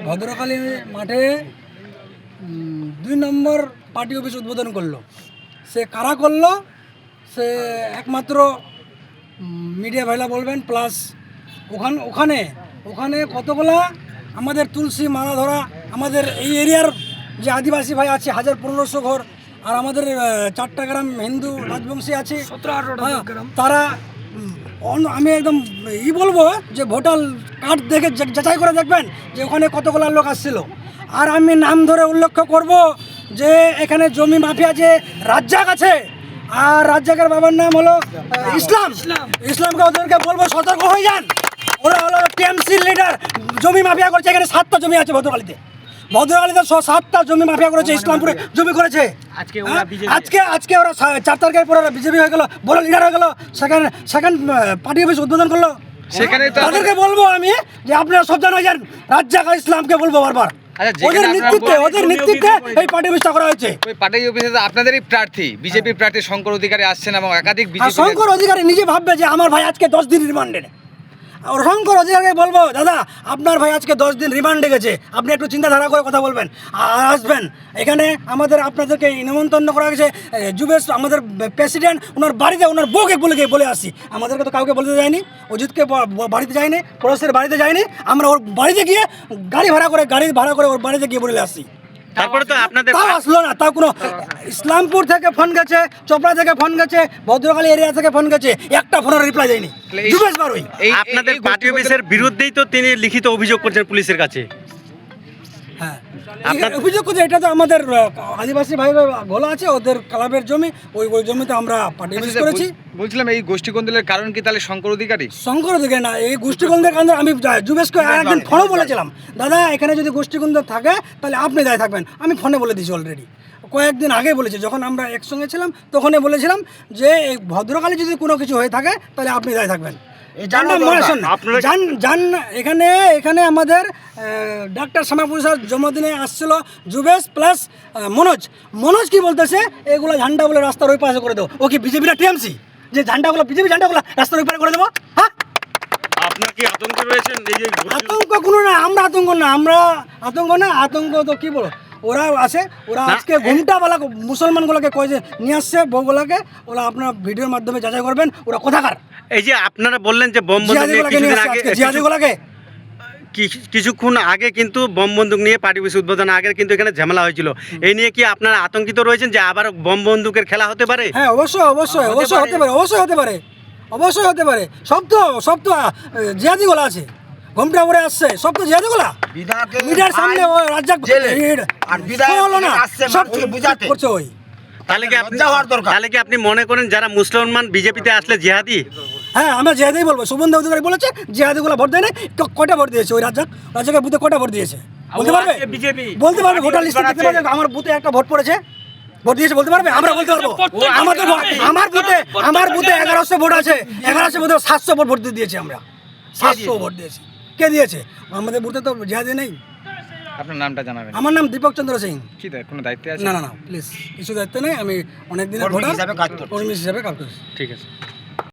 ভদ্রকালী মাঠে ২ নম্বর party office উদ্বোধন করলো। সে কারা করলো সে একমাত্র মিডিয়া ভাইরা বলবেন। প্লাস ওখানে কতগুলা আমাদের তুলসী মালা ধরা আমাদের এই এরিয়ার যে আদিবাসী ভাই আছে ১,৫০০ ঘর, আর আমাদের 4টা গ্রাম হিন্দু রাজবংশী আছে, তারা আমি একদম বলবো যে ভোটার কার্ড দেখে যাচাই করে দেখবেন যে ওখানে কতগুলো লোক আসছিল। আর আমি নাম ধরে উল্লেখ করব যে এখানে জমি মাফিয়া যে রাজ্জাক আছে, আর রাজ্জাকের বাবার নাম হলো ইসলামকে ওদেরকে বলবো সতর্ক হয়ে যান। ওরা হলো টিএমসির লিডার, জমি মাফিয়া করছে। এখানে 7টা জমি আছে ভদ্রকালীতে 7টা জমি মাফিয়া করেছে, ইসলামপুরে জমি করেছে। আজকে ওরা 4 তারিখের পরে বিজেপি হয়ে গেল, বড় লিডার হয়ে গেল, সেখানে পার্টি অফিস উদ্বোধন করলো। সেখানে তাদেরকে বলবো আমি যে আপনারা সাবধান হয়ে যান। রাজ্জাক আর ইসলামকে বলবো বারবার, ওদের নেতৃত্বে এই পার্টি অফিসটা করা হয়েছে। ওই পার্টি অফিসে আপনাদেরই প্রার্থী, বিজেপির প্রার্থী শঙ্কর অধিকারী আসছেন এবং একাধিক বিজেপি শঙ্কর অধিকারী নিজে ভাববে যে আমার ভাই আজকে 10 দিন রিমান্ডে। আর শঙ্কর অধিকারীকে বলবো, দাদা আপনার ভাই আজকে 10 দিন রিমান্ডে গেছে, আপনি একটু চিন্তাধারা করে কথা বলবেন, আর আসবেন এখানে। আপনাদেরকে নিমন্ত্রণ করা গেছে যুবেশ আমাদের প্রেসিডেন্ট, ওনার বাড়িতে ওনার বউকে বলে আসি। আমাদেরকে তো কাউকে বলতে যায়নি, অজিতকে বাড়িতে যায়নি, পড়োশের বাড়িতে যায়নি। আমরা ওর বাড়িতে গিয়ে গাড়ি ভাড়া করে ওর বাড়িতে গিয়ে বলে আসি। তারপরে তো আপনাদের তাও আসলো না। তাও কোনো ইসলামপুর থেকে ফোন গেছে, চোপড়া থেকে ফোন গেছে, ভদ্রকালী এরিয়া থেকে ফোন গেছে, একটা ফোনের রিপ্লাই দেয়নি। আপনাদের পার্টি অফিসের বিরুদ্ধেই তো তিনি লিখিত অভিযোগ করছেন পুলিশের কাছে। হ্যাঁ, অভিযোগ করছে। এটা তো আমাদের আদিবাসী ভাই বলা আছে, ওদের ক্লাবের জমি, ওই জমিতে আমরা পার্টি অফিস করেছি। বলছিলাম এই গোষ্ঠী কোন্দলের কারণ কি তাহলে শঙ্কর অধিকারী না, এই গোষ্ঠীকন্দের কারণে আমি যুবেশকে একদিন ফোনে বলেছিলাম, দাদা এখানে যদি গোষ্ঠীকন্দ থাকে তাহলে আপনি দায় থাকবেন। আমি ফোনে বলে দিয়েছি অলরেডি, কয়েকদিন আগে বলেছি, যখন আমরা একসঙ্গে ছিলাম তখনই বলেছিলাম যে এই ভদ্রকালী যদি কোনো কিছু হয়ে থাকে তাহলে আপনি দায় থাকবেন। এখানে আমাদের ডাক্তার শ্যামাপ্রসাদ জন্মদিনে আসছিল যুবেশ প্লাস মনোজ কি বলতেছে, এগুলো ঝান্ডা বলে রাস্তার ওই পাশে করে দেবো। ও কি বিজেপি না টিএমসি যে ঝান্ডাগুলো বিজেপি ঝান্ডাগুলো রাস্তার ওই পাশে করে দেবো? হ্যাঁ, আপনার কি আতঙ্ক রয়েছেন? আতঙ্ক কোনো না, আমরা আতঙ্ক না। আতঙ্ক তো কি বলো, ওরা আজকে ঘুমটাওয়ালা মুসলমানগুলোকে কয়ে যে নিয়ে আসছে বউগুলোকে, ওরা আপনার ভিডিওর মাধ্যমে যাচাই করবেন ওরা কোথাকার। এই যে আপনারা বললেন যে কিছুক্ষণ আগে কিন্তু বম বন্দুক নিয়ে পার্টি অফিস উদ্বোধন আগে কিন্তু এখানে ঝামেলা হয়েছিল। এই নিয়ে কি আপনারা আতঙ্কিত রয়েছেন যে আবার বম বন্দুকের খেলা হতে পারে? হ্যাঁ, অবশ্যই হতে পারে। সব তো জিহাদিগুলো আছে, ঘুমটা পরে আসছে, সব তো জিহাদিগুলা মিডিয়ার সামনে রাজ্জাক হলো না, সব করছে ওই। তাহলে কি আপনি মনে করেন যারা মুসলমান বিজেপিতে আসলে জিহাদি? হ্যাঁ, আমরা জিহাদি বলবো। শুভেন্দু অধিকারী বলেছে জিহাদিগুলো ভোট দেয় না। কয়টা ভোট দিয়েছে ওই রাজ্জাকের বুথে? কয়টা ভোট দিয়েছে বলতে পারবে? ভোটার লিস্টে দেখতে পারবে আমার বুথে একটা ভোট পড়েছে, ভোট দিয়েছে বলতে পারবে? আমরা বলতে পারবো। আমার বুথে 1100 ভোট আছে, 1100 ভোটে 700 ভোট দিয়েছি আমরা। 700 ভোট দিয়েছি। কে দিয়েছে? আমাদের বুথে তো জিহাদি নেই। আপনার নামটা জানাবেন। আমার নাম দীপক চন্দ্র সিং। কি কোনো দায়িত্বে আছে? না, প্লিজ কিছু দায়িত্ব নেই। আমি অনেক দিনের ভোটার, কর্মী হিসাবে কাজ করছি। ঠিক আছে।